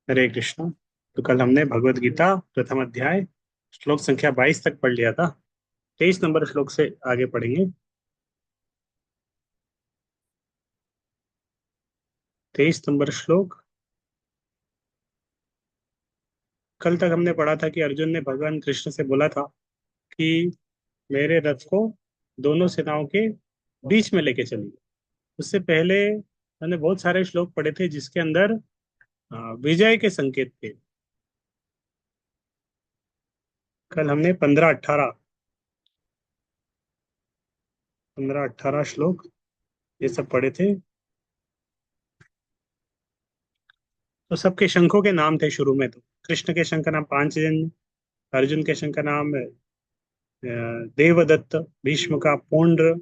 हरे कृष्णा। तो कल हमने भगवत गीता प्रथम अध्याय श्लोक संख्या 22 तक पढ़ लिया था। 23 नंबर श्लोक से आगे पढ़ेंगे। 23 नंबर श्लोक। कल तक हमने पढ़ा था कि अर्जुन ने भगवान कृष्ण से बोला था कि मेरे रथ को दोनों सेनाओं के बीच में लेके चलिए। उससे पहले हमने बहुत सारे श्लोक पढ़े थे जिसके अंदर विजय के संकेत थे। कल हमने 15-18 श्लोक ये सब पढ़े थे। तो सबके शंखों के नाम थे शुरू में। तो कृष्ण के शंख का नाम पांचजन्य, अर्जुन के शंख का नाम देवदत्त, भीष्म का पुंड्र।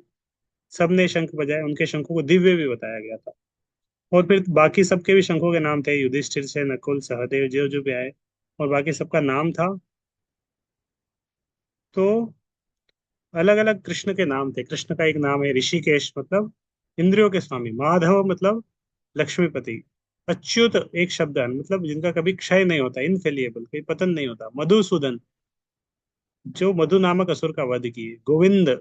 सबने शंख बजाए, उनके शंखों को दिव्य भी बताया गया था। और फिर बाकी सबके भी शंखों के नाम थे, युधिष्ठिर से नकुल सहदेव जो जो भी आए, और बाकी सबका नाम था। तो अलग अलग कृष्ण के नाम थे। कृष्ण का एक नाम है ऋषिकेश, मतलब इंद्रियों के स्वामी। माधव मतलब लक्ष्मीपति। अच्युत एक शब्द है, मतलब जिनका कभी क्षय नहीं होता, इनफेलिएबल, कभी पतन नहीं होता। मधुसूदन, जो मधु नामक असुर का वध किए। गोविंद,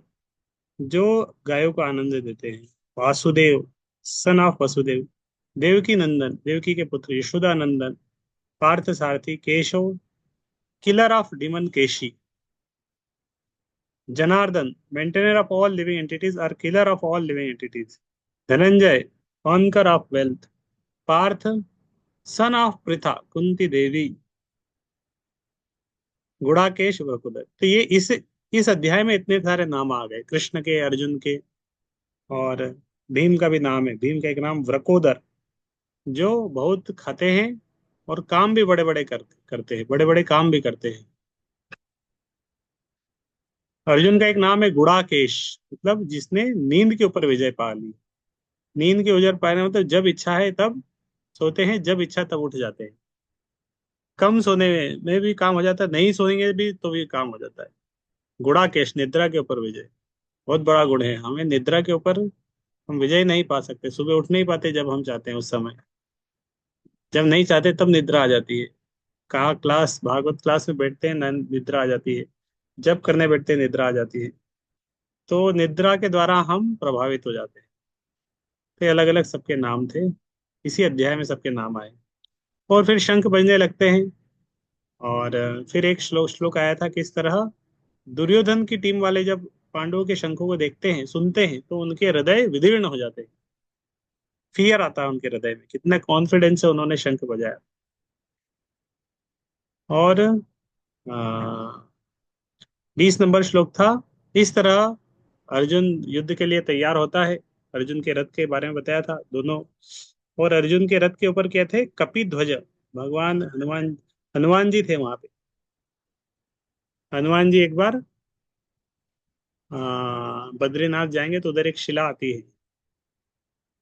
जो गायों को आनंद देते हैं। Vasudeva, son of Vasudeva. देवकी नंदन, देवकी के पुत्र Yashoda Nandan. Partha Sarathi. Keshav, killer of demon Keshi. Janardan, maintainer of all living entities और killer of all living entities. Dhananjay, conqueror of wealth. Partha, son of Pritha Kunti Devi. Gudakesh वकुदर। तो ये इस अध्याय में इतने सारे नाम आ गए, कृष्ण के, अर्जुन के। और भीम का भी नाम है। भीम का एक नाम वृकोदर, जो बहुत खाते हैं और काम भी बड़े बड़े करते हैं, बड़े बड़े काम भी करते हैं। अर्जुन का एक नाम है गुड़ाकेश, मतलब जिसने नींद के ऊपर विजय पा ली। नींद के ऊपर पाने मतलब जब इच्छा है तब सोते हैं, जब इच्छा तब उठ जाते हैं। कम सोने में भी काम हो जाता है, नहीं सोएंगे भी तो भी काम हो जाता है। गुड़ाकेश, निद्रा के ऊपर विजय बहुत बड़ा गुण है। हमें निद्रा के ऊपर हम विजय नहीं पा सकते, सुबह उठ नहीं पाते जब हम चाहते हैं उस समय। जब नहीं चाहते तब निद्रा आ जाती है। कहाँ क्लास, भागवत क्लास में बैठते हैं निद्रा आ जाती है। जब करने बैठते हैं निद्रा आ जाती है। तो निद्रा के द्वारा हम प्रभावित हो जाते हैं। तो अलग अलग सबके नाम थे, इसी अध्याय में सबके नाम आए। और फिर शंख बजने लगते हैं। और फिर एक श्लोक श्लोक आया था किस तरह दुर्योधन की टीम वाले जब पांडवों के शंखों को देखते हैं, सुनते हैं, तो उनके हृदय विदीर्ण हो जाते हैं। फियर आता है उनके हृदय में, कितना कॉन्फिडेंस से उन्होंने शंख बजाया। और 20 नंबर श्लोक था। इस तरह अर्जुन युद्ध के लिए तैयार होता है। अर्जुन के रथ के बारे में बताया था दोनों। और अर्जुन के रथ के ऊपर क्या थे? कपि ध्वज। भगवान हनुमान, हनुमान जी थे वहां पे। हनुमान जी एक बार बद्रीनाथ जाएंगे तो उधर एक शिला आती है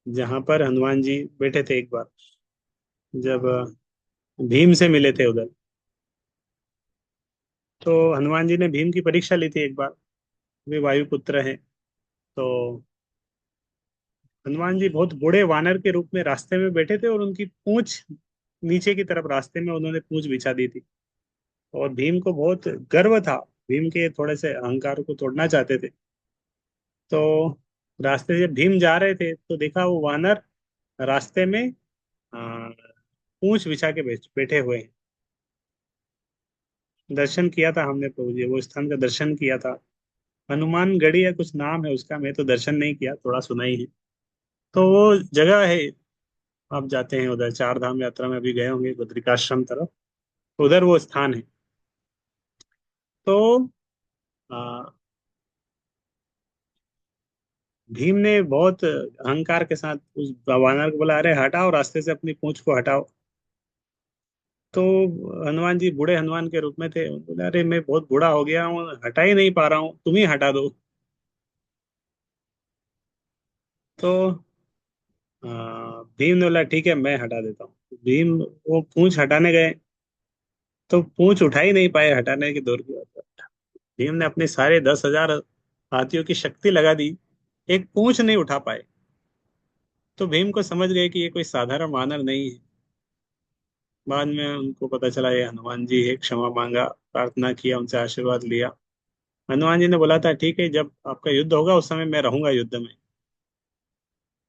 जहां पर हनुमान जी बैठे थे एक बार, जब भीम से मिले थे उधर। तो हनुमान जी ने भीम की परीक्षा ली थी एक बार। वे वायुपुत्र हैं। तो हनुमान जी बहुत बूढ़े वानर के रूप में रास्ते में बैठे थे, और उनकी पूंछ नीचे की तरफ रास्ते में उन्होंने पूंछ बिछा दी थी। और भीम को बहुत गर्व था। भीम के थोड़े से अहंकार को तोड़ना चाहते थे। तो रास्ते से भीम जा रहे थे तो देखा वो वानर रास्ते में पूंछ बिछा के बैठे हुए हैं। दर्शन किया था हमने प्रभु जी, वो स्थान का दर्शन किया था। हनुमान गढ़ी या कुछ नाम है उसका, मैं तो दर्शन नहीं किया, थोड़ा सुना ही है। तो वो जगह है। आप जाते हैं उधर, चार धाम यात्रा में अभी गए होंगे बद्रिकाश्रम तरफ, उधर वो स्थान है। तो आ, भीम ने बहुत अहंकार के साथ उस वानर को बोला, अरे हटाओ रास्ते से अपनी पूंछ को हटाओ। तो हनुमान जी बूढ़े हनुमान के रूप में थे, बोले अरे मैं बहुत बूढ़ा हो गया हूँ, हटा ही नहीं पा रहा हूँ, तुम ही हटा दो। तो भीम ने बोला ठीक है मैं हटा देता हूँ। भीम वो पूंछ हटाने गए तो पूंछ उठा ही नहीं पाए, हटाने की दूर की बात। भीम ने अपने सारे 10,000 हाथियों की शक्ति लगा दी, एक पूंछ नहीं उठा पाए। तो भीम को समझ गए कि ये कोई साधारण वानर नहीं है। बाद में उनको पता चला ये हनुमान जी है, क्षमा मांगा, प्रार्थना किया, उनसे आशीर्वाद लिया। हनुमान जी ने बोला था ठीक है, जब आपका युद्ध होगा उस समय मैं रहूंगा युद्ध में,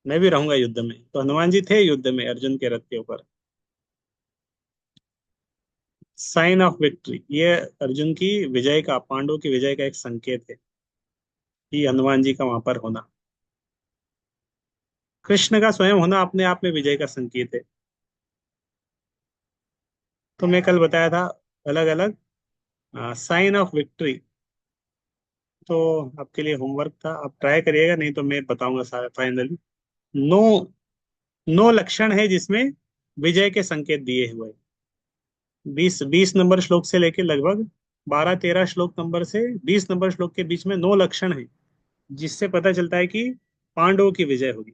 मैं भी रहूंगा युद्ध में। तो हनुमान जी थे युद्ध में अर्जुन के रथ के ऊपर। साइन ऑफ विक्ट्री, ये अर्जुन की विजय का, पांडवों की विजय का एक संकेत है कि हनुमान जी का वहां पर होना। कृष्ण का स्वयं होना अपने आप में विजय का संकेत है। तो मैं कल बताया था अलग अलग साइन ऑफ विक्ट्री। तो आपके लिए होमवर्क था, आप ट्राई करिएगा, नहीं तो मैं बताऊंगा सारा फाइनली। नो, नो लक्षण है जिसमें विजय के संकेत दिए हुए हैं। 20 20 नंबर श्लोक से लेके लगभग 12 13 श्लोक नंबर से 20 नंबर श्लोक के बीच में 9 लक्षण है, जिससे पता चलता है कि पांडवों की विजय होगी।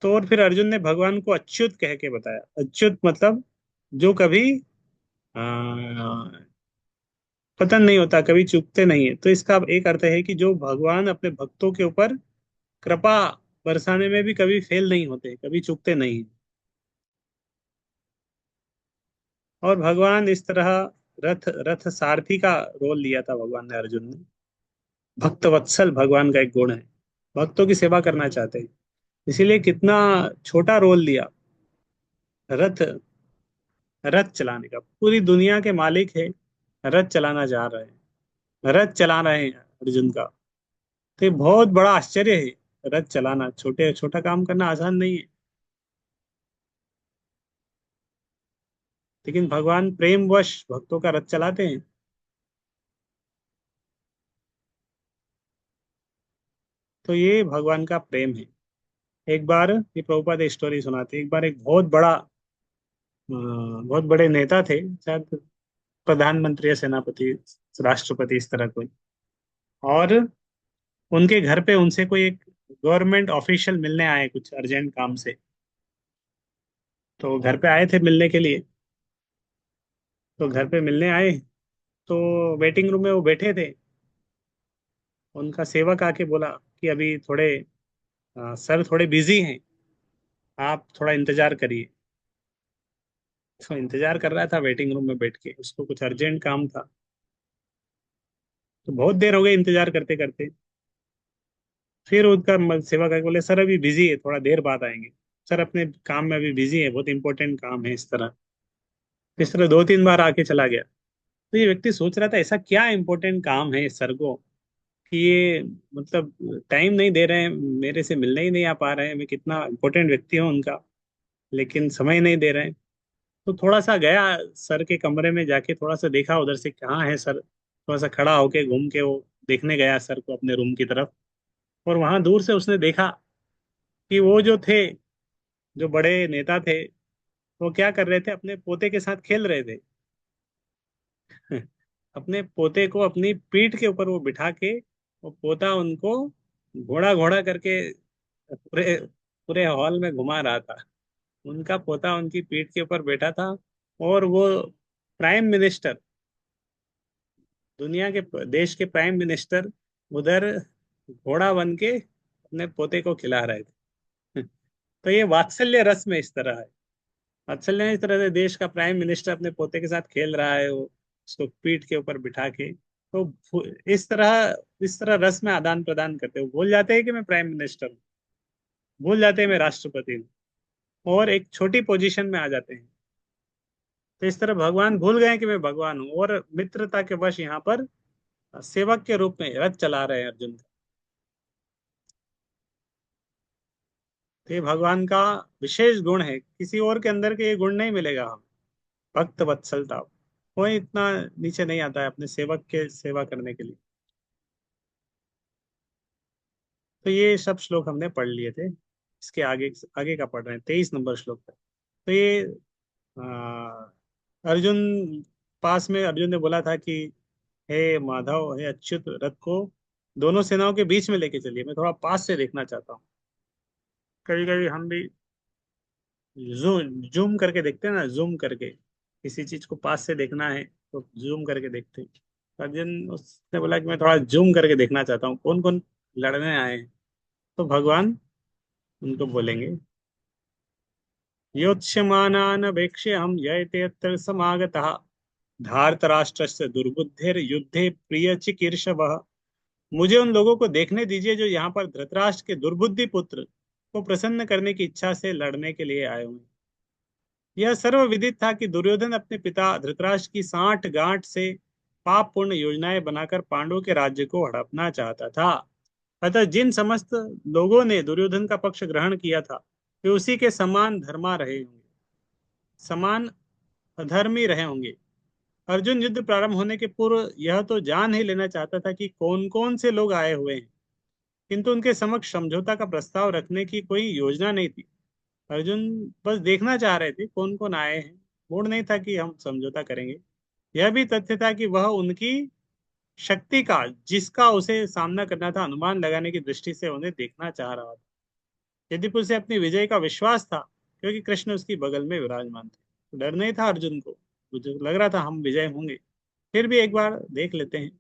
तो और फिर अर्जुन ने भगवान को अच्युत कह के बताया। अच्युत मतलब जो कभी आ, पतन नहीं होता, कभी चूकते नहीं है। तो इसका एक अर्थ है कि जो भगवान अपने भक्तों के ऊपर कृपा बरसाने में भी कभी फेल नहीं होते, कभी चूकते नहीं। और भगवान इस तरह रथ रथ सारथी का रोल लिया था भगवान ने, अर्जुन ने। भक्त वत्सल भगवान का एक गुण है, भक्तों की सेवा करना चाहते हैं, इसीलिए कितना छोटा रोल लिया। रथ, रथ चलाने का, पूरी दुनिया के मालिक है, रथ चलाना जा रहे हैं, रथ चला रहे हैं अर्जुन का। तो ये बहुत बड़ा आश्चर्य है, रथ चलाना छोटे छोटा काम करना आसान नहीं है। लेकिन भगवान प्रेमवश भक्तों का रथ चलाते हैं। तो ये भगवान का प्रेम है। एक बार ये प्रभुपाद एक स्टोरी सुनाते हैं। एक बार एक बहुत बड़ा बहुत बड़े नेता थे, शायद प्रधानमंत्री या सेनापति, राष्ट्रपति, इस तरह कोई। और उनके घर पे उनसे कोई एक गवर्नमेंट ऑफिशियल मिलने आए कुछ अर्जेंट काम से। तो घर पे आए थे मिलने के लिए। तो घर पे मिलने आए, तो वेटिंग रूम में वो बैठे थे। उनका सेवक आके बोला कि अभी थोड़े सर थोड़े बिजी हैं, आप थोड़ा इंतजार करिए। तो इंतजार कर रहा था वेटिंग रूम में बैठ के, उसको कुछ अर्जेंट काम था। तो बहुत देर हो गई इंतजार करते करते। फिर उनका सेवक आके बोले सर अभी बिजी है, थोड़ा देर बाद आएंगे। सर अपने काम में अभी बिजी है, बहुत इंपॉर्टेंट काम है, इस तरह 2 3 बार आके चला गया। तो ये व्यक्ति सोच रहा था ऐसा क्या इंपॉर्टेंट काम है इस सर को कि ये मतलब टाइम नहीं दे रहे हैं, मेरे से मिलने ही नहीं आ पा रहे हैं, मैं कितना इंपॉर्टेंट व्यक्ति हूँ उनका, लेकिन समय नहीं दे रहे हैं। तो थोड़ा सा गया सर के कमरे में, जाके थोड़ा सा देखा उधर से कहाँ है सर। थोड़ा सा खड़ा होके घूम के वो देखने गया सर को अपने रूम की तरफ। और वहां दूर से उसने देखा कि वो जो थे, जो बड़े नेता थे, वो क्या कर रहे थे, अपने पोते के साथ खेल रहे थे। अपने पोते को अपनी पीठ के ऊपर वो बिठा के, वो पोता उनको घोड़ा घोड़ा करके पूरे पूरे हॉल में घुमा रहा था। उनका पोता उनकी पीठ के ऊपर बैठा था। और वो प्राइम मिनिस्टर, दुनिया के देश के प्राइम मिनिस्टर उधर घोड़ा बन के अपने पोते को खिला रहे थे। तो ये वात्सल्य रस में इस तरह है। वात्सल्य में इस तरह से देश का प्राइम मिनिस्टर अपने पोते के साथ खेल रहा है, वो उसको पीठ के ऊपर बिठा के। तो इस तरह रस में आदान प्रदान करते हो, भूल जाते हैं कि मैं प्राइम मिनिस्टर हूँ, भूल जाते हैं मैं राष्ट्रपति हूँ, और एक छोटी पोजीशन में आ जाते हैं। तो इस तरह भगवान भूल गए कि मैं भगवान हूँ, और मित्रता के वश यहाँ पर सेवक के रूप में रथ चला रहे हैं अर्जुन का। तो ये भगवान का विशेष गुण है, किसी और के अंदर के ये गुण नहीं मिलेगा हम। भक्त वत्सलता, कोई इतना नीचे नहीं आता है अपने सेवक के सेवा करने के लिए। तो ये सब श्लोक हमने पढ़ लिए थे। इसके आगे आगे का पढ़ रहे हैं, 23 नंबर श्लोक तक। तो ये आ, अर्जुन, पास में अर्जुन ने बोला था कि हे माधव, हे अच्युत, रथ को दोनों सेनाओं के बीच में लेके चलिए, मैं थोड़ा पास से देखना चाहता हूँ। कभी कभी हम भी जूम करके देखते हैं ना, जूम करके किसी चीज को पास से देखना है तो जूम करके देखते हैं। तो अर्जुन उसने बोला कि मैं थोड़ा जूम करके देखना चाहता हूँ कौन कौन लड़ने आए हैं। तो भगवान उनको बोलेंगे योत्स्यमानानवेक्ष्य हम ययते यत्र समागतः धार्तराष्ट्रस्य दुर्बुद्धिर्युद्धे प्रिय चिकीर्षवः। मुझे उन लोगों को देखने दीजिए जो यहाँ पर धृतराष्ट्र के दुर्बुद्धि पुत्र को प्रसन्न करने की इच्छा से लड़ने के लिए आए हुए। यह सर्वविदित था कि दुर्योधन अपने पिता धृतराष्ट्र की साठ गांठ से पाप पूर्ण योजनाएं बनाकर पांडवों के राज्य को हड़पना चाहता था। अतः जिन समस्त लोगों ने दुर्योधन का पक्ष ग्रहण किया था वे उसी के समान धर्मा रहे होंगे, समान अधर्मी रहे होंगे। अर्जुन युद्ध प्रारंभ होने के पूर्व यह तो जान ही लेना चाहता था कि कौन कौन से लोग आए हुए हैं, किंतु उनके समक्ष समझौता का प्रस्ताव रखने की कोई योजना नहीं थी। अर्जुन बस देखना चाह रहे थे कौन कौन आए हैं, मूड नहीं था कि हम समझौता करेंगे। यह भी तथ्य था कि वह उनकी शक्ति का, जिसका उसे सामना करना था, अनुमान लगाने की दृष्टि से उन्हें देखना चाह रहा था। यद्यपि उसे अपनी विजय का विश्वास था, क्योंकि कृष्ण उसकी बगल में विराजमान थे, तो डर नहीं था अर्जुन को। मुझे लग रहा था हम विजय होंगे, फिर भी एक बार देख लेते हैं।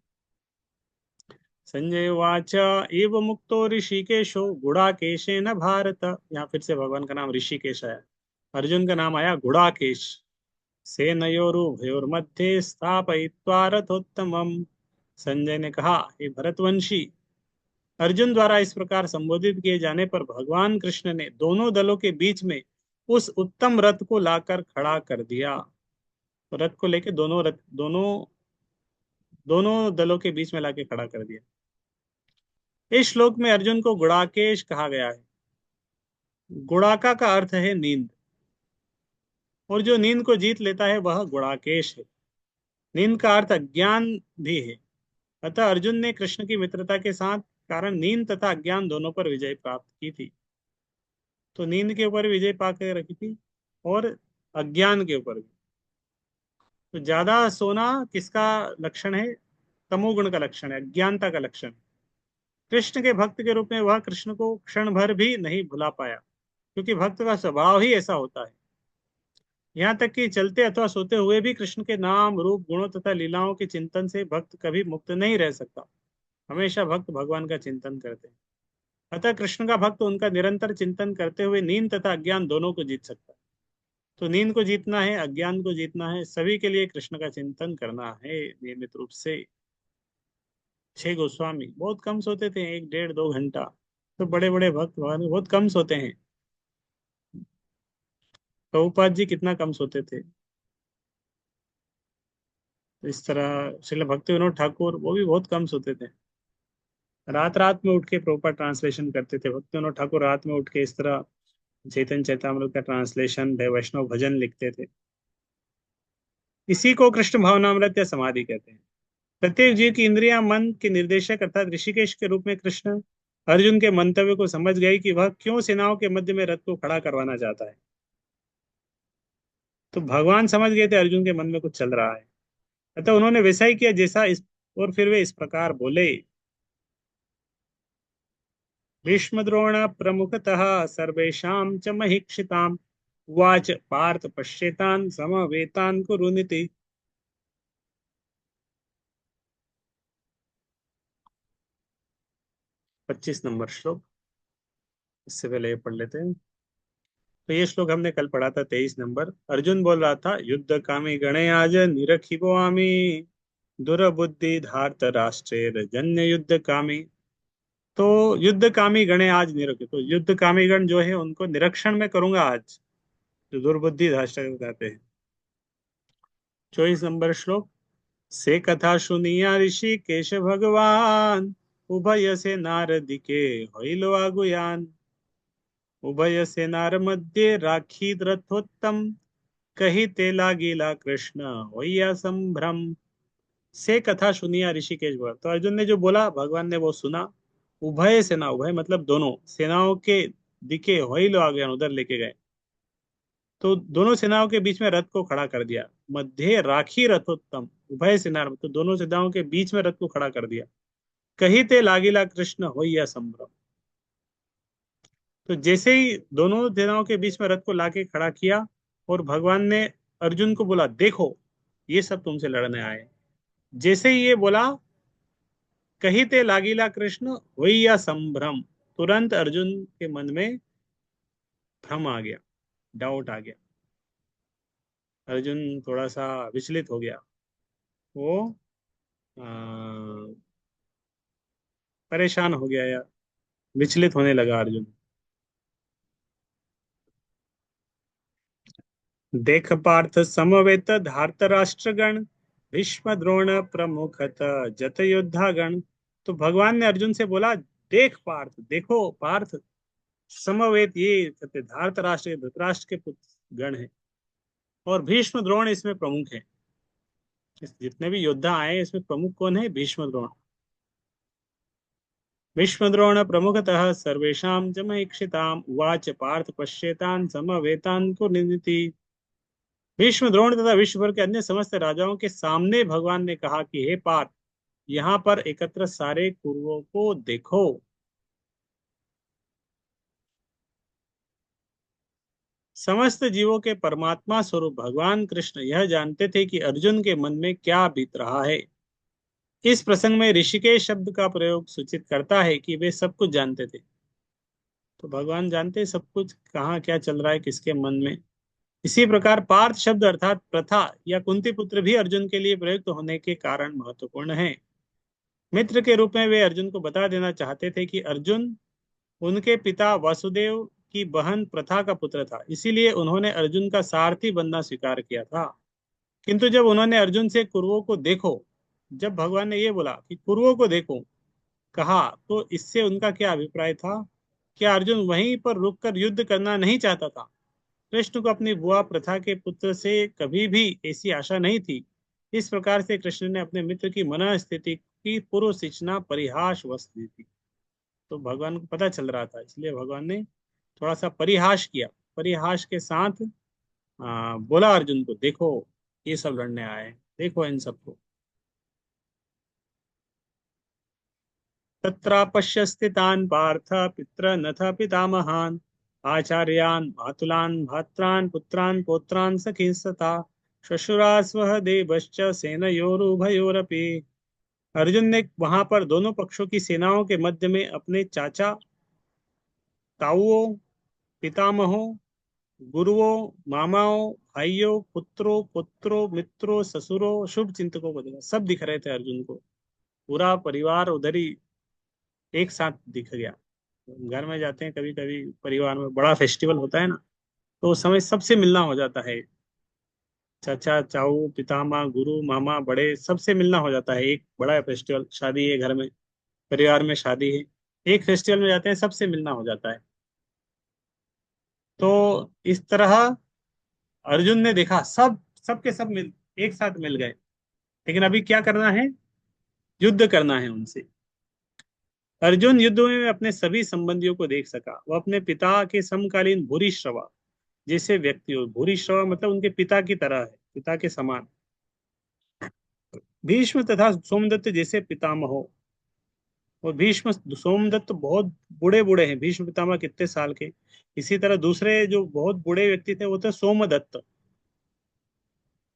संजय उवाच एव मुक्तो ऋषिकेशो गुड़ाकेशेन भारत। यहाँ फिर से भगवान का नाम ऋषिकेश आया, अर्जुन का नाम आया गुड़ाकेश। सेनयोरुभयोर्मध्ये स्थापयित्वा रथोत्तमम्। संजय ने कहा, हे भरतवंशी, अर्जुन द्वारा इस प्रकार संबोधित किए जाने पर भगवान कृष्ण ने दोनों दलों के बीच में उस उत्तम रथ को लाकर खड़ा कर दिया। तो रथ को लेके दोनों दोनों दलों के बीच में लाके खड़ा कर दिया। इस श्लोक में अर्जुन को गुड़ाकेश कहा गया है। गुड़ाका का अर्थ है नींद, और जो नींद को जीत लेता है वह गुड़ाकेश है। नींद का अर्थ अज्ञान भी है। अतः अर्जुन ने कृष्ण की मित्रता के साथ कारण नींद तथा अज्ञान दोनों पर विजय प्राप्त की थी। तो नींद के ऊपर विजय पाकर रखी थी और अज्ञान के ऊपर भी। तो ज्यादा सोना किसका लक्षण है? तमोगुण का लक्षण है, अज्ञानता का लक्षण। कृष्ण के भक्त के रूप में वह कृष्ण को क्षण भर भी नहीं भुला पाया, क्योंकि भक्त का स्वभाव ही ऐसा होता है। यहाँ तक कि चलते अथवा सोते हुए भी कृष्ण के नाम रूप गुणों तथा लीलाओं के चिंतन से भक्त कभी मुक्त नहीं रह सकता। हमेशा भक्त भगवान का चिंतन करते हैं। अतः कृष्ण का भक्त उनका निरंतर चिंतन करते हुए नींद तथा अज्ञान दोनों को जीत सकता है। तो नींद को जीतना है, अज्ञान को जीतना है, सभी के लिए कृष्ण का चिंतन करना है नियमित रूप से। छह गोस्वामी बहुत कम सोते थे, 1 1.5 2 घंटा। तो बड़े बड़े भक्त भगवान बहुत कम सोते हैं। प्रभुपाद जी कितना कम सोते थे। तो इस तरह श्रील भक्ति विनोद ठाकुर वो भी बहुत कम सोते थे। रात रात में उठ के प्रभुपाद ट्रांसलेशन करते थे। भक्ति विनोद ठाकुर रात में उठ के इस तरह चैतन्य चैतामृत का ट्रांसलेशन, वैष्णव भजन लिखते थे। इसी को कृष्ण भावनामृत या समाधि कहते हैं। प्रत्येक जीव की इंद्रियां मन के निर्देशक अर्थात ऋषिकेश के रूप में कृष्ण अर्जुन के मंतव्य को समझ गए कि वह क्यों सेनाओं के मध्य में रथ को खड़ा करवाना चाहता है। तो भगवान समझ गए थे अर्जुन के मन में कुछ चल रहा है, अतः उन्होंने वैसा ही किया जैसा इस, और फिर वे इस प्रकार बोले। भीष्मद्रोण प्रमुखतः सर्वेषां च महिक्षिताम् उवाच पार्थ पश्येतान् समवेतान् कुरुनिति। 25 नंबर श्लोक, इससे पहले ये पढ़ लेते हैं। तो ये श्लोक हमने कल पढ़ा था, 23 नंबर। अर्जुन बोल रहा था, युद्ध कामी गणे आज निरखिबो आमी दुर्बुद्धि धार्त राष्ट्रेर जन्य युद्ध कामी। तो युद्ध कामी गणे आज निरखि, तो युद्ध कामी गण जो है उनको निरीक्षण में करूंगा आज, जो दुर्बुद्धि धार्त कहते हैं। 24 नंबर श्लोक, से कथा सुनिया ऋषि केश भगवान उभय से नारदिके होइलो आगुयान। उभय से नार मध्य राखी रथोत्तम कही ते लागेला कृष्ण होइया संभ्रम। से कथा सुनिया ऋषिकेश भगवान, तो अर्जुन ने जो बोला भगवान ने वो सुना। उभय सेना, उभय मतलब दोनों सेनाओं के दिखे होइलो आगुयान, उधर लेके गए। तो दोनों सेनाओं के बीच में रथ को खड़ा कर दिया। मध्य राखी रथोत्तम, उभय सेना तो दोनों सेनाओं के बीच में रथ को खड़ा कर दिया। कही ते लागिला कृष्ण होइया संभ्रम, तो जैसे ही दोनों सेनाओं के बीच में रथ को लाके खड़ा किया और भगवान ने अर्जुन को बोला, देखो ये सब तुमसे लड़ने आए। जैसे ही ये बोला, कही ते लागिला कृष्ण होइया संभ्रम, तुरंत अर्जुन के मन में भ्रम आ गया, डाउट आ गया, अर्जुन थोड़ा सा विचलित हो गया, वो अ, परेशान हो गया या विचलित होने लगा अर्जुन। देख पार्थ समवेत धार्तराष्ट्रगण, भीष्म द्रोण प्रमुखत जत योद्धागण। तो भगवान ने अर्जुन से बोला, देख पार्थ, देखो पार्थ, समवेत ये धार्तराष्ट्र धृतराष्ट्र के पुत्र गण हैं, और भीष्म द्रोण इसमें प्रमुख है। जितने भी योद्धा आए हैं, इसमें प्रमुख कौन है? भीष्म द्रोण। भीष्म द्रोण प्रमुखतः सर्वेषां जमैक्षिताम् उवाच पार्थ पश्येतान् समवेतान् कुरुनिति। भीष्म द्रोण तथा विश्व भर के अन्य समस्त राजाओं के सामने भगवान ने कहा कि हे पार्थ, यहाँ पर एकत्र सारे कुरुओं को देखो। समस्त जीवों के परमात्मा स्वरूप भगवान कृष्ण यह जानते थे कि अर्जुन के मन में क्या बीत रहा है। इस प्रसंग में ऋषिकेश शब्द का प्रयोग सूचित करता है कि वे सब कुछ जानते थे। तो भगवान जानते सब कुछ, कहाँ क्या चल रहा है किसके मन में। इसी प्रकार पार्थ शब्द अर्थात प्रथा या कुंती पुत्र भी अर्जुन के लिए प्रयुक्त होने के कारण महत्वपूर्ण है। मित्र के रूप में वे अर्जुन को बता देना चाहते थे कि अर्जुन उनके पिता वासुदेव की बहन प्रथा का पुत्र था, इसीलिए उन्होंने अर्जुन का सारथी बनना स्वीकार किया था। किंतु जब उन्होंने अर्जुन से कुरुओं को देखो, जब भगवान ने ये बोला कि कुरुओं को देखो कहा, तो इससे उनका क्या अभिप्राय था? क्या अर्जुन वहीं पर रुककर युद्ध करना नहीं चाहता था? कृष्ण को अपनी बुआ प्रथा के पुत्र से कभी भी ऐसी आशा नहीं थी। इस प्रकार से कृष्ण ने अपने मित्र की मनस्थिति की पूर्व सूचना परिहास वश दी थी। तो भगवान को पता चल रहा था, इसलिए भगवान ने थोड़ा सा परिहास किया, परिहास के साथ बोला अर्जुन को, देखो ये सब लड़ने आए हैं, देखो इन सबको। तत्रापश्यस्थितान् पार्थ पितरनथ पितामहान् आचार्यान् मातुलान् भ्रातॄन् पुत्रान् पौत्रान् सखींस्तथा श्वशुरास्वः देवश्च सेनयोरुभयोरपि। अर्जुन ने वहां पर दोनों पक्षों की सेनाओं के मध्य में अपने चाचा, ताऊओं, पितामहों, गुरुओं, मामाओं, भाइयों, पुत्रों, पुत्रों, मित्रों, ससुरों, शुभ चिंतकों को देखा, सब दिख रहे थे अर्जुन को। पूरा परिवार उधर ही एक साथ दिख गया। घर में जाते हैं कभी कभी, परिवार में बड़ा फेस्टिवल होता है ना, तो उस समय सबसे मिलना हो जाता है। चाचा, चाऊ, पितामह, गुरु, मामा, बड़े, सबसे मिलना हो जाता है। एक बड़ा फेस्टिवल, शादी है घर में, परिवार में शादी है, एक फेस्टिवल में जाते हैं, सबसे मिलना हो जाता है। तो इस तरह अर्जुन ने देखा सब सबके सब मिल एक साथ मिल गए, लेकिन अभी क्या करना है? युद्ध करना है उनसे। अर्जुन युद्ध में अपने सभी संबंधियों को देख सका। वह अपने पिता के समकालीन भूरिश्रवा जैसे व्यक्ति हो, भूरिश्रवा मतलब उनके पिता की तरह है, पिता के समान। भीष्म तथा सोमदत्त जैसे पितामह हो। और भीष्म सोमदत्त बहुत बूढ़े बूढ़े हैं, भीष्म पितामह कितने साल के। इसी तरह दूसरे जो बहुत बूढ़े व्यक्ति थे वो थे सोमदत्त।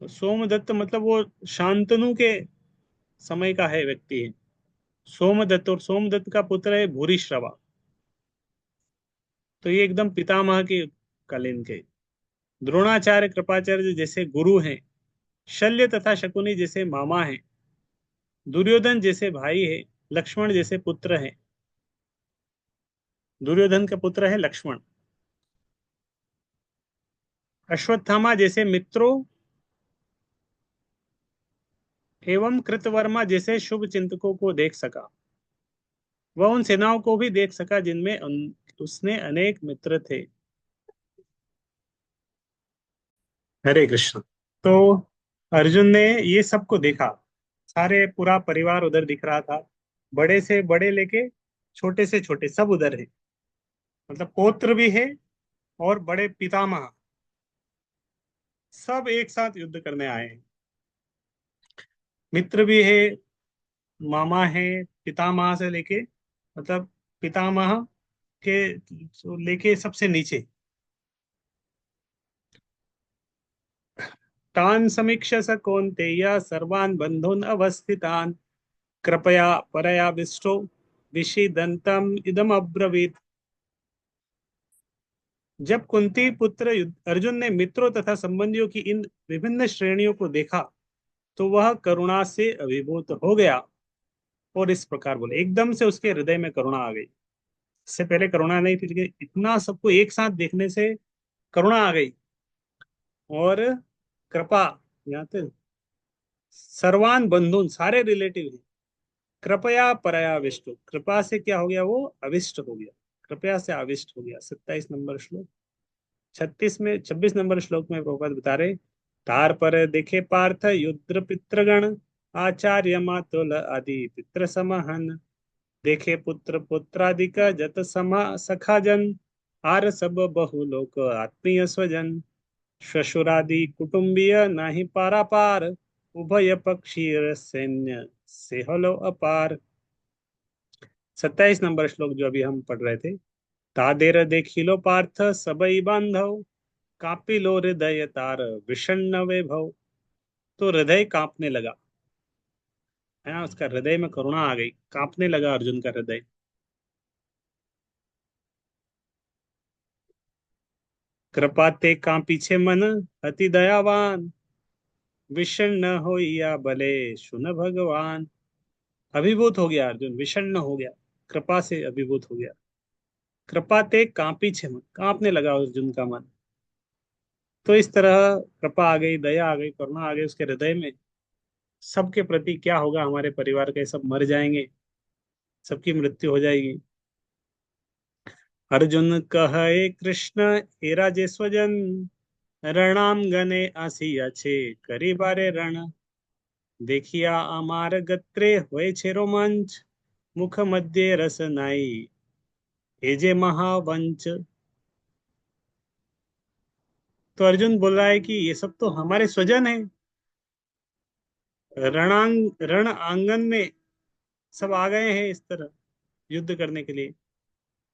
सोमदत्त मतलब वो शांतनु के समय का है व्यक्ति है सोमदत्त, और सोमदत्त का पुत्र है भूरिश्रवा। तो ये एकदम पितामह के कालीन के। द्रोणाचार्य कृपाचार्य जैसे गुरु हैं। शल्य तथा शकुनी जैसे मामा हैं। दुर्योधन जैसे भाई है। लक्ष्मण जैसे पुत्र हैं। दुर्योधन का पुत्र है लक्ष्मण। अश्वत्थामा जैसे मित्रों एवं कृतवर्मा जैसे शुभ चिंतकों को देख सका। वह उन सेनाओं को भी देख सका जिनमें उसने अनेक मित्र थे। हरे कृष्ण। तो अर्जुन ने ये सबको देखा, सारे पूरा परिवार उधर दिख रहा था, बड़े से बड़े लेके छोटे से छोटे सब उधर है। मतलब पौत्र भी है और बड़े पितामह, सब एक साथ युद्ध करने आए हैं। मित्र भी है, मामा है, पितामह से लेके, मतलब पितामह के लेके सबसे नीचे। तान् समीक्ष्य स कौन्तेय सर्वान् बन्धून् अवस्थितान् कृपया परयाविष्टो विषीदन्तम् इदम् अब्रवीत्। जब कुंती पुत्र अर्जुन ने मित्रों तथा संबंधियों की इन विभिन्न श्रेणियों को देखा तो वह करुणा से अभिभूत हो गया और इस प्रकार बोले, एकदम से उसके हृदय में करुणा आ गई। इससे पहले करुणा नहीं थी, लेकिन इतना सबको एक साथ देखने से करुणा आ गई। और कृपा, यहाँ पे सर्वान बंधुन, सारे रिलेटिव हैं। कृपया परया विष्टु, कृपा से क्या हो गया, वो अविष्ट हो गया, कृपया से अविष्ट हो गया। 27 नंबर श्लोक। 26 नंबर श्लोक में प्रभुपाद बता रहे, तार पर देखे पार्थ युद्र पितृगण, आचार्य मातुल आदि पितृ समहन, देखे पुत्र पुत्रादिक जत समा सखा जन, आर सब बहु लोक आत्मीय स्वजन, श्वशुरादि कुटुंबीय नाही पारापार, उभय पक्षी सैन्य सेहलो अपार। 27 नंबर श्लोक जो अभी हम पढ़ रहे थे, तादेर देखिलो पार्थ सबई बांधव, कापिलो हृदय तार विषण्ण वैभव। तो हृदय कांपने लगा, है ना, उसका हृदय में करुणा आ गई, कांपने लगा अर्जुन का हृदय। कृपा ते का पीछे मन, अति दयावान, विषण्ण होइया भले सुन भगवान। अभिभूत हो गया अर्जुन, विषण्ण हो गया, कृपा से अभिभूत हो गया। कृपा ते कांपी छे मन, कांपने लगा अर्जुन का मन। तो इस तरह कृपा आ गई, दया आ गई, करुणा आ गई उसके हृदय में। सबके प्रति क्या होगा, हमारे परिवार के सब मर जाएंगे, सबकी मृत्यु हो जाएगी। अर्जुन कहे कृष्ण हे राजे स्वजन, रणांगने आसी अच्छे करी बारे रण, देखिया अमार गत्रे होए छे रोमांच, मुख मध्य रस नाई हे जे महावंच। तो अर्जुन बोल रहा है कि ये सब तो हमारे स्वजन है, रण आंगन में सब आ गए हैं इस तरह युद्ध करने के लिए।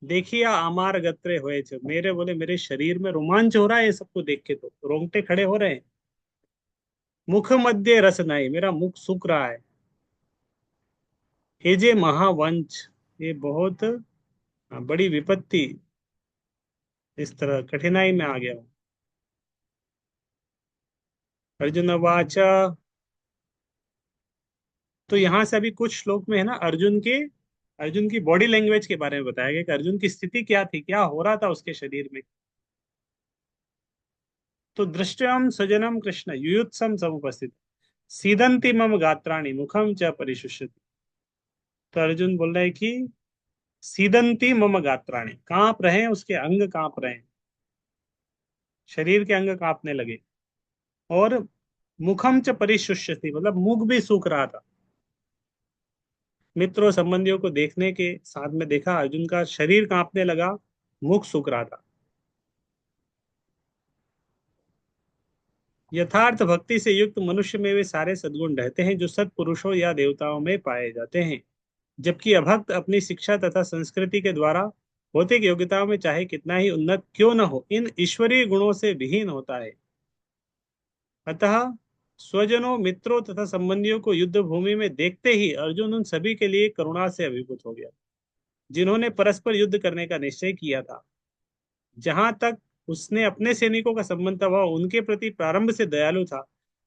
देखिए अमार गत्रे हुए थे, मेरे बोले मेरे शरीर में रोमांच हो रहा है ये सबको देख के, तो रोंगटे खड़े हो रहे हैं। मुख मध्य रस नाई, मेरा मुख सूख रहा है। हे जे महावंश, ये बहुत बड़ी विपत्ति, इस तरह कठिनाई में आ गया हूं। अर्जुन वाचा, तो यहां से अभी कुछ श्लोक में है ना, अर्जुन की बॉडी लैंग्वेज के बारे में बताया गया कि अर्जुन की स्थिति क्या थी, क्या हो रहा था उसके शरीर में। तो दृष्टम स्वजनम कृष्ण युयुत्सम समुपस्थित, सीदंती मम गात्राणि मुखम च परिशुष्यति। तो अर्जुन बोल रहे हैं कि सीदंती मम गात्राणि, कांप रहे हैं उसके अंग, कांप रहे हैं, शरीर के अंग कांपने लगे। और मुखम च परिशुष्यति, मतलब मुख भी सूख रहा था। मित्रों संबंधियों को देखने के साथ में देखा अर्जुन का शरीर कांपने लगा, मुख सूख रहा था। यथार्थ भक्ति से युक्त मनुष्य में वे सारे सद्गुण रहते हैं जो सत्पुरुषों या देवताओं में पाए जाते हैं, जबकि अभक्त अपनी शिक्षा तथा संस्कृति के द्वारा भौतिक योग्यताओं में चाहे कितना ही उन्नत क्यों न हो, इन ईश्वरीय गुणों से विहीन होता है। अतः स्वजनों, मित्रों तथा संबंधियों को युद्ध भूमि में देखते ही अर्जुन उन सभी के लिए करुणा से अभिभूत हो गया, जिन्होंने परस्पर युद्ध करने का निश्चय किया था। जहां तक उसने अपने सैनिकों का संबंध था, वह उनके प्रति प्रारंभ से दयालु था,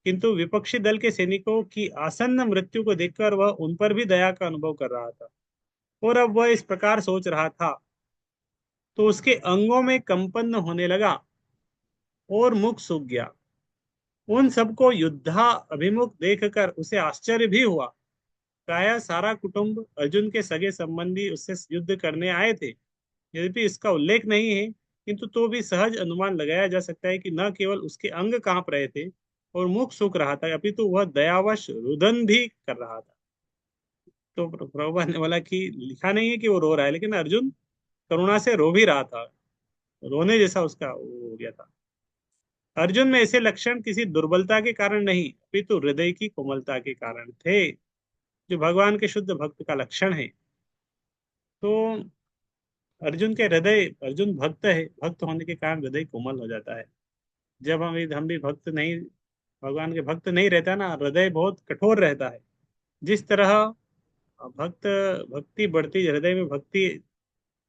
किंतु विपक्षी दल के सैनिकों की आसन्न मृत्यु को देखकर वह उन पर भी दया का अनुभव कर रहा था। और अब वह इस प्रकार सोच रहा था तो उसके अंगों में कंपन होने लगा और मुख सूख गया। उन सबको युद्धा अभिमुख देखकर उसे आश्चर्य भी हुआ। प्रायः सारा कुटुंब, अर्जुन के सगे संबंधी उससे युद्ध करने आए थे। यद्यपि इसका उल्लेख नहीं है, किंतु तो भी सहज अनुमान लगाया जा सकता है कि न केवल उसके अंग कांप रहे थे और मुख सूख रहा था, अपितु वह दयावश रुदन भी कर रहा था। तो प्रभुपाद ने बोला कि लिखा नहीं है कि वो रो रहा है, लेकिन अर्जुन करुणा से रो भी रहा था, रोने जैसा उसका वो हो गया था। अर्जुन में ऐसे लक्षण किसी दुर्बलता के कारण नहीं, अपितु हृदय की कोमलता के कारण थे, जो भगवान के शुद्ध भक्त का लक्षण है। तो अर्जुन के हृदय, अर्जुन भक्त है, भक्त होने के कारण हृदय कोमल हो जाता है। जब हम भी भक्त नहीं, भगवान के भक्त नहीं रहता ना, हृदय बहुत कठोर रहता है। जिस तरह भक्त, भक्ति बढ़ती, हृदय में भक्ति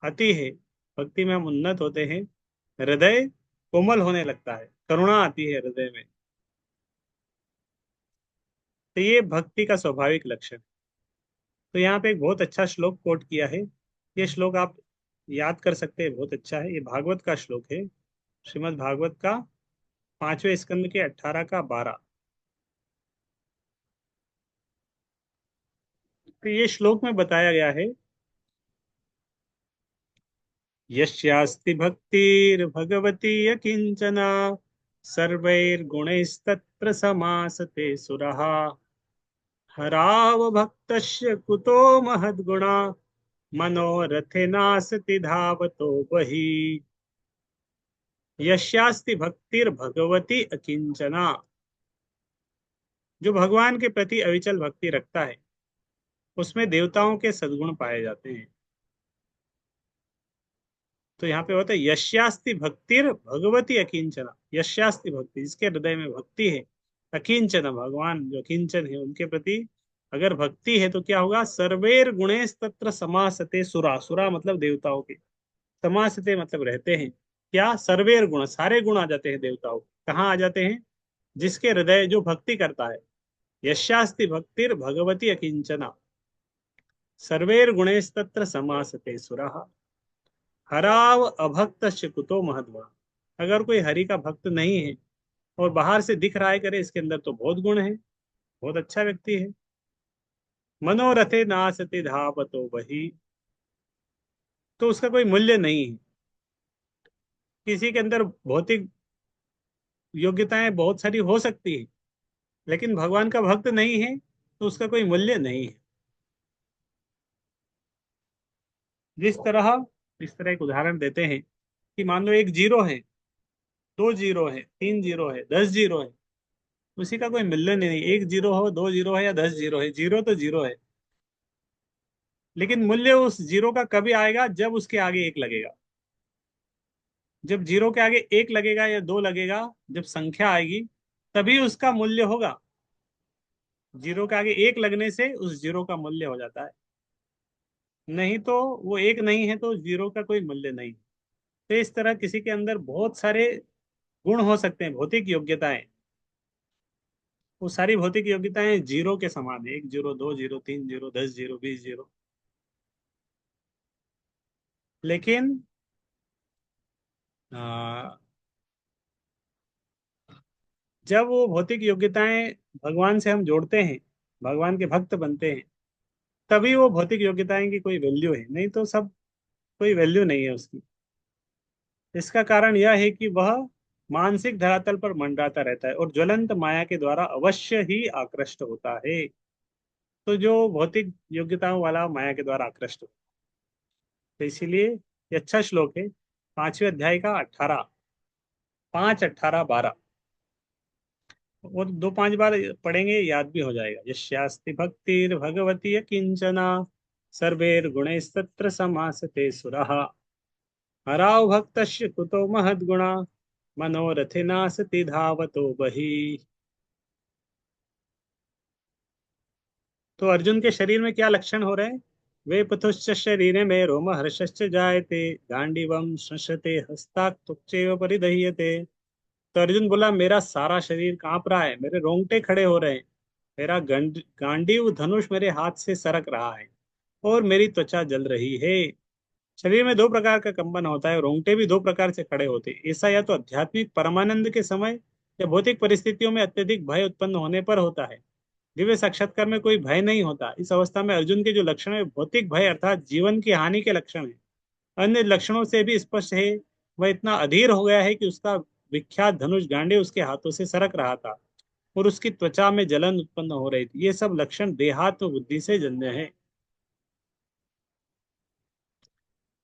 आती है, भक्ति में हम उन्नत होते हैं, हृदय कोमल होने लगता है, करुणा आती है हृदय में। तो ये भक्ति का स्वाभाविक लक्षण। तो यहाँ पे एक बहुत अच्छा श्लोक कोट किया है। ये श्लोक आप याद कर सकते हैं, बहुत अच्छा है। ये भागवत का श्लोक है, श्रीमद् भागवत का 5वें स्कंद के 18 का 12। तो ये श्लोक में बताया गया है, यस्यास्ति भक्तिर्भगवती यकिंचना सर्वैर्गुणैस्तत्र समासते सुरः हरावभक्तस्य कुतो महद्गुणा मनोरथेनासति धावतो बहि। यस्यास्ति भक्तिर्भगवती अकिंचना, जो भगवान के प्रति अविचल भक्ति रखता है उसमें देवताओं के सद्गुण पाए जाते हैं। तो यहाँ पे होता है यस्यास्ति भक्तिर भगवती अकिंचना। यस्यास्ति भक्ति, जिसके हृदय में भक्ति है, अकिंचन, भगवान जो अकिंचन है उनके प्रति अगर भक्ति है तो क्या होगा, सर्वेर गुणेश तत्र समासते सुरा। सुरा मतलब देवताओं के, समासते मतलब रहते हैं। क्या, सर्वेर गुण, सारे गुण आ जाते हैं देवताओं के। कहाँ आ जाते हैं, जिसके हृदय जो भक्ति करता है। यशास्ति भक्तिर भगवती अकिंचना सर्वेर गुणेश तत्र समासते सुरा हराव अभक्त कुतो महद्गुण। अगर कोई हरि का भक्त नहीं है और बाहर से दिख रहा है करे इसके अंदर तो बहुत गुण है, बहुत अच्छा व्यक्ति है। मनोरथे नासते धावतो वही, तो उसका कोई मूल्य नहीं है। किसी के अंदर भौतिक योग्यताएं बहुत सारी हो सकती है, लेकिन भगवान का भक्त नहीं है तो उसका कोई मूल्य नहीं है। जिस तरह, इस तरह एक उदाहरण देते हैं कि मान लो एक जीरो है, दो जीरो है, तीन जीरो है, 10 जीरो है, उसी का कोई मूल्य नहीं। एक जीरो हो, दो जीरो है या 10 जीरो है, जीरो तो जीरो है। लेकिन मूल्य उस जीरो का कभी आएगा, जब उसके आगे एक लगेगा। जब जीरो के आगे एक लगेगा या दो लगेगा, जब संख्या आएगी तभी उसका मूल्य होगा। जीरो के आगे एक लगने से उस जीरो का मूल्य हो जाता है, नहीं तो वो एक नहीं है तो जीरो का कोई मूल्य नहीं। तो इस तरह किसी के अंदर बहुत सारे गुण हो सकते हैं, भौतिक योग्यताएं, वो सारी भौतिक योग्यताएं जीरो के समान है। एक जीरो, दो जीरो, तीन जीरो, 10 जीरो, 20 जीरो। लेकिन आ, जब वो भौतिक योग्यताएं भगवान से हम जोड़ते हैं, भगवान के भक्त बनते हैं, तभी वो भौतिक योग्यताएं की कोई वैल्यू है, नहीं तो सब कोई वैल्यू नहीं है उसकी। इसका कारण यह है कि वह मानसिक धरातल पर मंडराता रहता है और ज्वलंत माया के द्वारा अवश्य ही आकृष्ट होता है। तो जो भौतिक योग्यताओं वाला माया के द्वारा आकृष्ट होता है, तो इसीलिए ये अच्छा श्लोक है, 5वें अध्याय का 18, 5, 18, 12। और दो पांच बार पढ़ेंगे याद भी हो जाएगा। यस्यास्ति भक्तिर भगवती किंचना सर्वेर गुणैस्तत्र समासते सुरः हराव भक्तस्य कुतो महद्गुणा मनोरथिना सति धावतो बहि। तो अर्जुन के शरीर में क्या लक्षण हो रहे हैं, वे पथुश्च शरीर में रोम हर्षश्च जायते गांडीवम श्रसते हस्ताक्तुक्चैव परिदह्यते। तो अर्जुन बोला, मेरा सारा शरीर कांप रहा है, मेरे रोंगटे खड़े हो रहे हैं, मेरा गांडीव धनुष मेरे हाथ से सरक रहा है और मेरी त्वचा जल रही है। शरीर में दो प्रकार का कंपन होता है, रोंगटे भी दो प्रकार से खड़े होते हैं। ऐसा या तो आध्यात्मिक परमानंद के समय या भौतिक परिस्थितियों में अत्यधिक भय उत्पन्न होने पर होता है। दिव्य साक्षात्कार में कोई भय नहीं होता। इस अवस्था में अर्जुन के जो लक्षण है भौतिक भय अर्थात जीवन की हानि के लक्षण है। अन्य लक्षणों से भी स्पष्ट है, वह इतना अधीर हो गया है कि उसका विख्यात धनुष गांडे उसके हाथों से सरक रहा था और उसकी त्वचा में जलन उत्पन्न हो रही थी। ये सब लक्षण देहात्म बुद्धि से जन्य है।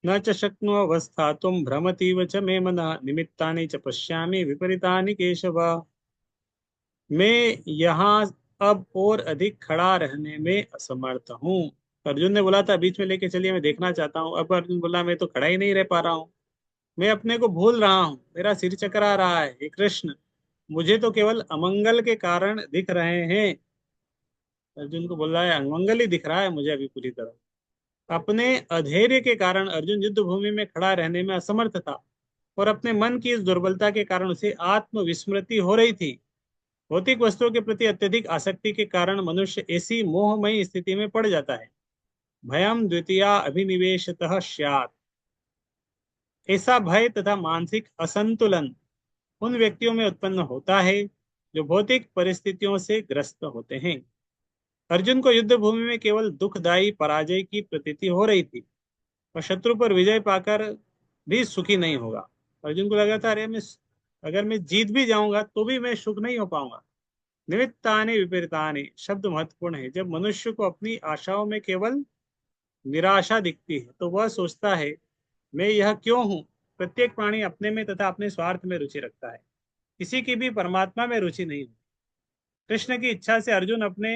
न च शक्नुवस्थातुं भ्रमतीव च मे मनः निमित्तानि च पश्यामि विपरीतानि केशव। मैं यहाँ अब और अधिक खड़ा रहने में असमर्थ हूँ। अर्जुन ने बोला था बीच में लेके चलिए, मैं देखना चाहता हूँ। अब अर्जुन बोला, मैं तो खड़ा ही नहीं रह पा रहा हूँ, मैं अपने को भूल रहा हूँ, मेरा सिर चकरा रहा है। हे कृष्ण, मुझे तो केवल अमंगल के कारण दिख रहे हैं। अर्जुन को बोल रहा है अमंगल ही दिख रहा है मुझे अभी पूरी तरह। अपने अधैर्य के कारण अर्जुन युद्ध भूमि में खड़ा रहने में असमर्थ था और अपने मन की इस दुर्बलता के कारण उसे आत्मविस्मृति हो रही थी। भौतिक वस्तुओं के प्रति अत्यधिक आसक्ति के कारण मनुष्य ऐसी मोहमयी स्थिति में पड़ जाता है। भयम द्वितीया अभिनिवेशतः स्यात्। ऐसा भय तथा मानसिक असंतुलन उन व्यक्तियों में उत्पन्न होता है जो भौतिक परिस्थितियों से ग्रस्त होते हैं। अर्जुन को युद्ध भूमि में केवल दुखदायी पराजय की प्रतीति हो रही थी और शत्रु पर विजय पाकर भी सुखी नहीं होगा। अर्जुन को लगा था, अरे मैं अगर मैं जीत भी जाऊंगा तो भी मैं सुख नहीं हो पाऊंगा। निमित्तानि विपरीतानि शब्द महत्वपूर्ण है। जब मनुष्य को अपनी आशाओं में केवल निराशा दिखती है तो वह सोचता है, मैं यह क्यों हूँ। प्रत्येक प्राणी अपने में तथा अपने स्वार्थ में रुचि रखता है, किसी की भी परमात्मा में रुचि नहीं होती। कृष्ण की इच्छा से अर्जुन अपने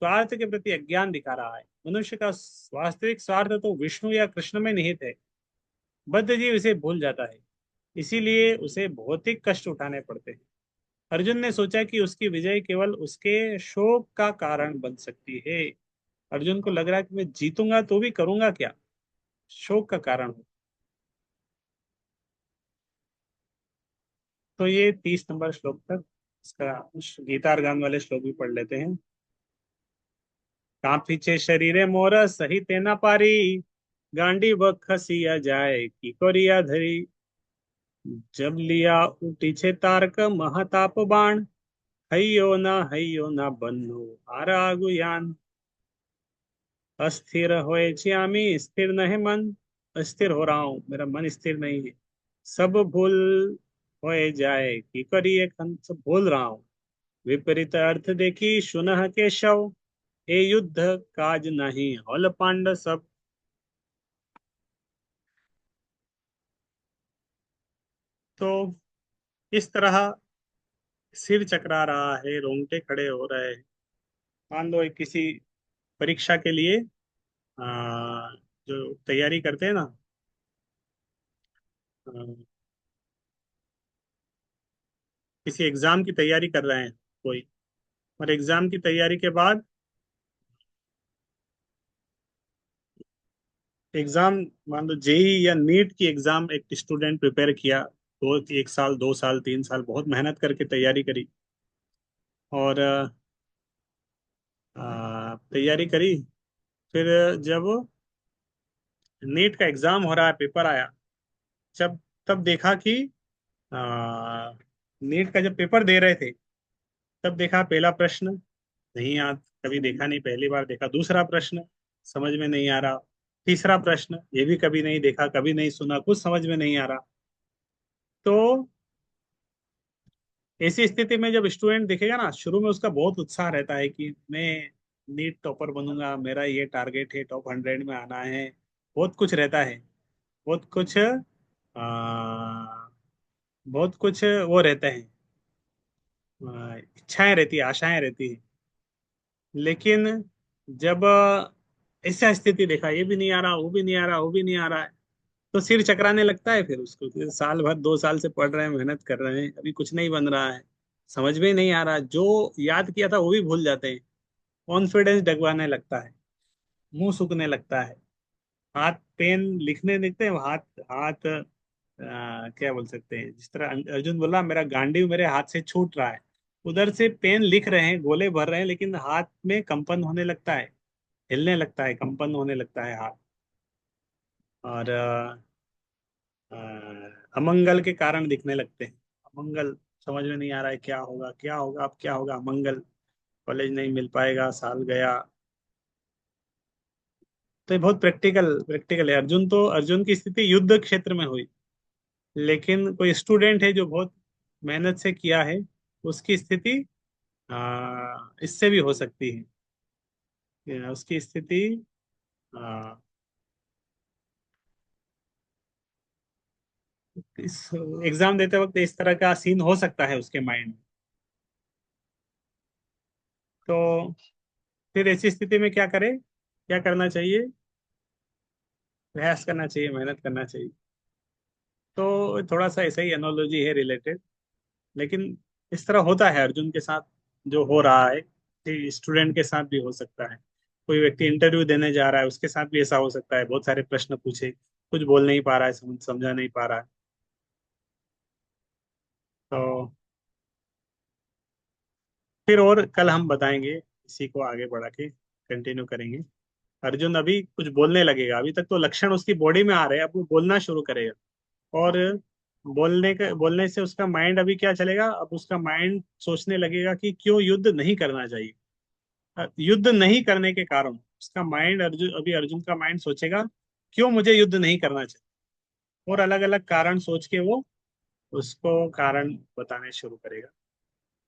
स्वार्थ के प्रति अज्ञान दिखा रहा है। मनुष्य का वास्तविक स्वार्थ तो विष्णु या कृष्ण में निहित है। बद्ध जीव इसे भूल जाता है, इसीलिए उसे भौतिक कष्ट उठाने पड़ते हैं। अर्जुन ने सोचा कि उसकी विजय केवल उसके शोक का कारण बन सकती है। अर्जुन को लग रहा है कि मैं जीतूंगा तो भी करूंगा क्या, शोक का कारण हो। तो ये 30 नंबर श्लोक तक इसका गीतार्गान वाले श्लोक भी पढ़ लेते हैं। कांपिचे शरीरे मोर सही तेना पारी, गांडी खसिया जाए की कोरिया धरी। जब लिया उठीछे तारक महाताप बाण, हइयो ना बन्नो आरागुयान। अस्थिर होए छियामी स्थिर नहीं मन। अस्थिर हो रहा हूं, मेरा मन स्थिर नहीं है। सब भूल होए जाए की करिए सब भूल रहा हूं। विपरीत अर्थ देखी सुनह केशव, ए युद्ध काज नहीं हल पांड सब। तो इस तरह सिर चकरा रहा है, रोंगटे खड़े हो रहे हैं। मान लो एक किसी परीक्षा के लिए जो तैयारी करते हैं ना, अ, किसी एग्जाम की तैयारी कर रहे हैं कोई, और एग्जाम की तैयारी के बाद एग्जाम, मान लो जेई या नीट की एग्जाम एक स्टूडेंट प्रिपेयर किया, 1 साल 2 साल 3 साल बहुत मेहनत करके तैयारी करी, और तैयारी करी। फिर जब नीट का एग्जाम हो रहा है, पेपर आया, जब तब देखा कि नीट का जब पेपर दे रहे थे, तब देखा पहला प्रश्न नहीं याद, कभी देखा नहीं, पहली बार देखा। दूसरा प्रश्न समझ में नहीं आ रहा। तीसरा प्रश्न ये भी कभी नहीं देखा, कभी नहीं सुना, कुछ समझ में नहीं आ रहा। तो ऐसी स्थिति में जब स्टूडेंट देखेगा ना, शुरू में उसका बहुत उत्साह रहता है कि मैं नीट टॉपर बनूंगा, मेरा ये टारगेट है, टॉप 100 में आना है। बहुत कुछ रहता है, बहुत कुछ बहुत कुछ वो रहते हैं, इच्छाएं रहती है, आशाएं रहती है। लेकिन जब ऐसा स्थिति देखा, ये भी नहीं आ रहा, वो भी नहीं आ रहा, वो भी नहीं आ रहा है, तो सिर चकराने लगता है। फिर उसको कि साल भर 2 साल से पढ़ रहे हैं, मेहनत कर रहे हैं, अभी कुछ नहीं बन रहा है, समझ में नहीं आ रहा, जो याद किया था वो भी भूल जाते हैं। कॉन्फिडेंस डगवाने लगता है, मुंह सूखने लगता है, हाथ पेन लिखने लगते हैं, हाथ हाथ क्या बोल सकते हैं, जिस तरह अर्जुन बोला मेरा गांडी मेरे हाथ से छूट रहा है। उधर से पेन लिख रहे हैं, गोले भर रहे हैं, लेकिन हाथ में कंपन होने लगता है, हिलने लगता है, कंपन होने लगता है हाथ। और अ, अमंगल के कारण दिखने लगते हैं। अमंगल, समझ में नहीं आ रहा है क्या होगा, क्या होगा, अब क्या होगा, अमंगल, कॉलेज नहीं मिल पाएगा, साल गया। तो ये बहुत प्रैक्टिकल प्रैक्टिकल है। अर्जुन की स्थिति युद्ध क्षेत्र में हुई, लेकिन कोई स्टूडेंट है जो बहुत मेहनत से किया है, उसकी स्थिति इससे भी हो सकती है। उसकी स्थिति आ, इस एग्जाम देते वक्त इस तरह का सीन हो सकता है उसके माइंड में। तो फिर ऐसी स्थिति में क्या करे, क्या करना चाहिए, प्रयास करना चाहिए, मेहनत करना चाहिए। तो थोड़ा सा ऐसा ही एनोलॉजी है रिलेटेड, लेकिन इस तरह होता है अर्जुन के साथ जो हो रहा है, स्टूडेंट के साथ भी हो सकता है। कोई व्यक्ति इंटरव्यू देने जा रहा है, उसके साथ भी ऐसा हो सकता है, बहुत सारे प्रश्न पूछे, कुछ बोल नहीं पा रहा है, समझा नहीं पा रहा है। तो फिर और कल हम बताएंगे, इसी को आगे बढ़ा के कंटिन्यू करेंगे। अर्जुन अभी कुछ बोलने लगेगा, अभी तक तो लक्षण उसकी बॉडी में आ रहे हैं, अब वो बोलना शुरू करेगा। और बोलने से उसका माइंड अभी क्या चलेगा, अब उसका माइंड सोचने लगेगा कि क्यों युद्ध नहीं करना चाहिए। युद्ध नहीं करने के कारण उसका माइंड, अर्जुन का माइंड सोचेगा क्यों मुझे युद्ध नहीं करना चाहिए। और अलग अलग कारण सोच के वो उसको कारण बताने शुरू करेगा।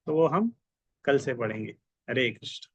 तो वो हम कल से पढ़ेंगे। हरे कृष्ण।